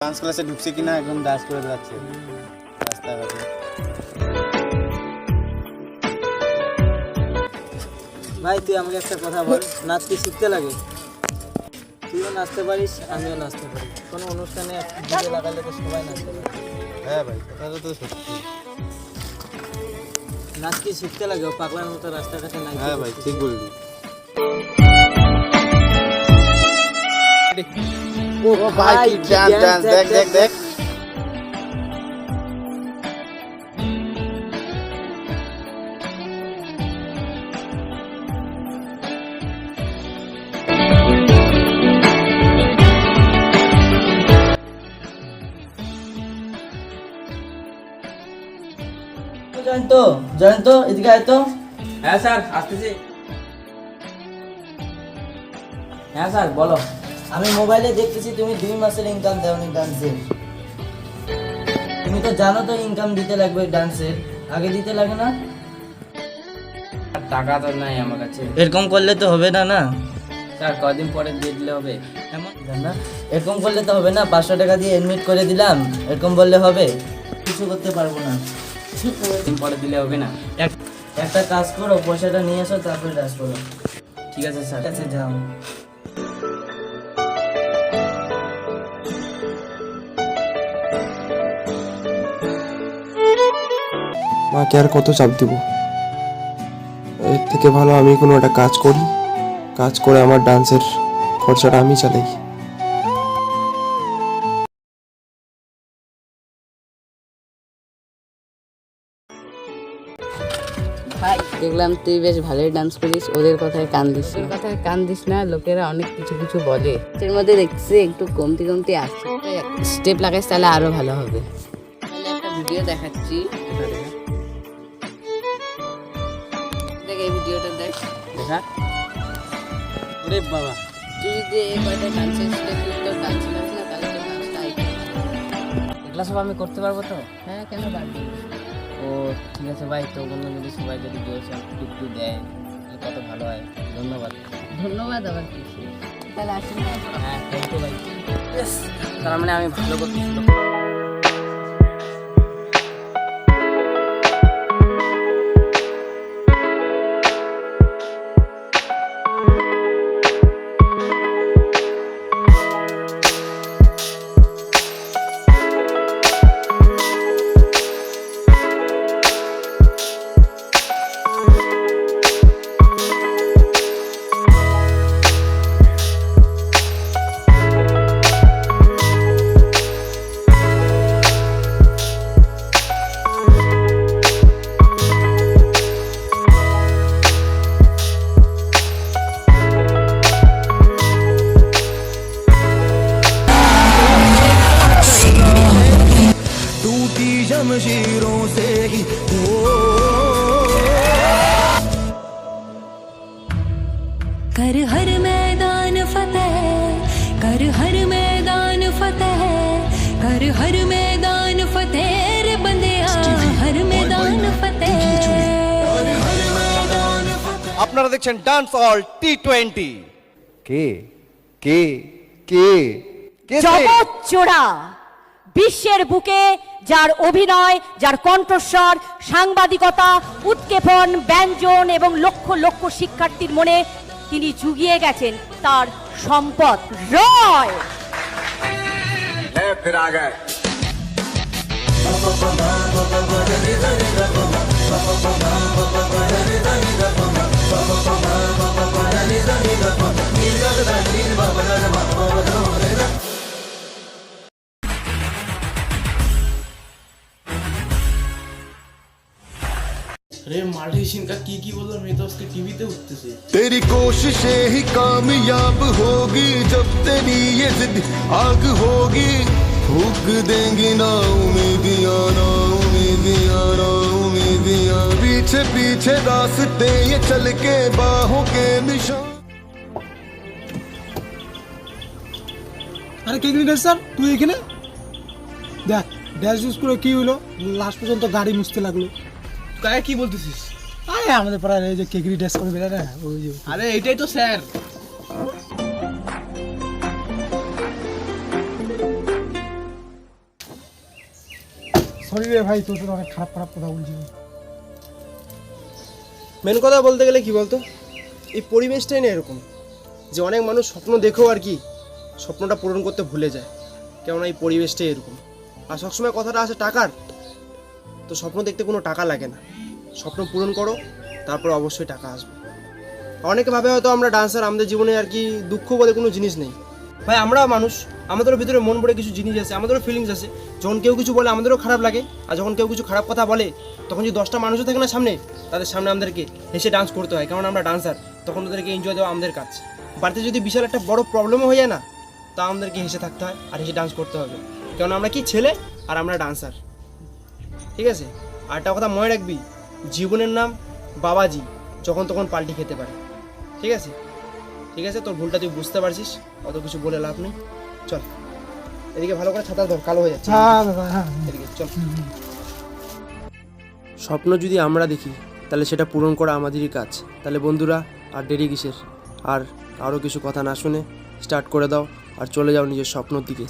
Dance ক্লাসে ঢুকছে কিনা একদম ডান্স করে যাচ্ছে রাস্তাঘাটে। ভাই তুই আমাকে একটা কথা বল, নাচ কি শিখতে লাগে? তুইও নাচতে পারিস, আমিও নাচতে পারি। কোনো অনুষ্ঠানে ডিজে লাগালে তো সবাই নাচতে পারে। হ্যাঁ ভাই, কথাটা তো সত্যি। নাচ কি শিখতে লাগে? ও পাগলার মতো রাস্তাঘাটে নাই? হ্যাঁ ভাই, ঠিক বললি। ও ভাই ডান্স দেখ দেখ দেখ। জানেন তো এদিকে আয় তো। হ্যাঁ স্যার, আসতেছি। হ্যাঁ স্যার, বলো। আমি মোবাইলে দেখতেছি তুমি 2 মাসের ইনকাম দেওনি ডান্সের। তুমি তো জানো তো ইনকাম দিতে লাগবে ডান্সের, আগে দিতে লাগে না? টাকা তো নাই আমার কাছে। এরকম করলে তো হবে না। না স্যার, কদিন পরে দিয়ে দিলে হবে? এমন না, এরকম করলে তো হবে না। 500 টাকা দিয়ে এডমিট করে দিলাম, এরকম বললে হবে? কিছু করতে পারবো না। দিন পরে দিলে হবে না? একটা কাজ করো, পয়সাটা নিয়ে আসো, তারপরে ডান্স করো। ঠিক আছে স্যার। ঠিক আছে, যাও। মাকে আর কত চাপ দিব? এর থেকে ভালো আমি কোনো একটা কাজ করি, কাজ করে আমার ডান্সের খরচাটা আমি চালাই। দেখলাম তুই বেশ ভালোই ডান্স করিস, ওদের কথায় কান দিস না। কথায় কান দিস না, লোকেরা অনেক কিছু কিছু বলে। এর মধ্যে দেখছি একটু কমতি কমতি আসছে, স্টেপ লাগাইস তাহলে আরো ভালো হবে। তাহলে একটা ভিডিও দেখাচ্ছি, দেখ এই ভিডিওটা দেখ। দেখা। ওরে বাবা, তুই যদি এই কয়টা ডান্সের স্টেপ তোর ডান্স শিখাস না, তাহলে তোর ডান্সটা এগুলা সব আমি করতে পারবো তো? হ্যাঁ, কেন পারবি? ও ঠিক আছে ভাই, তো বন্ধু যদি সবাই যদি একটু দেয় তাহলে কত ভালো হয়। ধন্যবাদ। ধন্যবাদ আবার কি, তাহলে আসি না? হ্যাঁ, থ্যাংক ইউ ভাই। তার মানে আমি ভালো করতেছি তো। शमशीरों से ही कर हर मैदान फतेह, कर हर मैदान फतेह, कर हर मैदान फतेह रे बंदिया, हर मैदान फतेह। আপনারা দেখছেন ডান্স অল টি20। কে কে কে কে জগৎজোড়া বিশ্বের বুকে যার অভিনয়, যার কণ্ঠস্বর, সাংবাদিকতা, উৎক্ষেপণ, ব্যঞ্জন এবং লক্ষ লক্ষ শিক্ষার্থীর মনে তিনি জুগিয়ে গেছেন তার সম্পদ রয়। फिर आ गए। अरे मार्टिशन का की बोला, मैं तो उसके टीवी पे उठते। तेरी कोशिशें ही कामयाब होगी, जब तेरी ये जिद आग होगी, फूक देंगी ना उम्मीदियां, ना उम्मीदियां, ना उम्मीदियां। पीछे पीछे रास्ते ये चल के बाहों के निशान। আরে কে গ্রিন স্যার, তুই এখানে দেখ ড্যাশ ইউজ করে কি হলো, লাস্ট পর্যন্ত গাড়ি মুছতে লাগলো। কাকে কি বলতেছিস? আরে আমাদের পাড়ার এই যে কেকরি ড্যাশ করে বেড়া না, ওই যে। আরে এটাই তো স্যার। সরি রে ভাই, তোর সাথে অনেক খারাপ খারাপ কথা বলছি। মেন কথা বলতে গেলে কি বলতো, এই পরিবেশটাই না এরকম যে অনেক মানুষ স্বপ্ন দেখেও আর কি স্বপ্নটা পূরণ করতে ভুলে যায়, কেননা এই পরিবেশটাই এরকম। আর সবসময় কথাটা আসে টাকার, তো স্বপ্ন দেখতে কোনো টাকা লাগে না, স্বপ্ন পূরণ করো তারপর অবশ্যই টাকা আসবে। অনেকে ভাবে হয়তো আমরা ডান্সার, আমাদের জীবনে আর কি দুঃখ বলে কোনো জিনিস নেই। ভাই আমরা মানুষ, আমাদেরও ভিতরে মন ভরে কিছু জিনিস আছে, আমাদেরও ফিলিংস আছে। যখন কেউ কিছু বলে আমাদেরও খারাপ লাগে, আর যখন কেউ কিছু খারাপ কথা বলে তখন যদি 10টা মানুষও থাকে না সামনে, তাদের সামনে আমাদেরকে হেসে ডান্স করতে হয়, কারণ আমরা ডান্সার। তখন ওদেরকে এনজয় দেওয়া আমাদের কাজ। বাড়িতে যদি বিশাল একটা বড় প্রবলেমও হয়ে যায় না, তা আমাদেরকে হেসে থাকতে হয় আর হেসে ডান্স করতে হবে, কারণ আমরা কি ছেলে আর আমরা ডান্সার। ঠিক আছে? আর একটা কথা মনে রাখবি, জীবনের নাম বাবাজি, যখন তখন পাল্টি খেতে পারে। ঠিক আছে? ঠিক আছে, তোর ভুলটা তুই বুঝতে পারছিস, অত কিছু বলে লাভ নেই। চল এদিকে ভালো করে ছাতা ধর, কালো হয়ে যাচ্ছে। হ্যাঁ দাদা, হ্যাঁ। এদিকে চল। স্বপ্ন যদি আমরা দেখি তাহলে সেটা পূরণ করা আমাদেরই কাজ। তাহলে বন্ধুরা আর দেরি কিসের, আর কারো কিছু কথা না শুনে স্টার্ট করে দাও আর চলে যাও নিজের স্বপ্নর দিকে।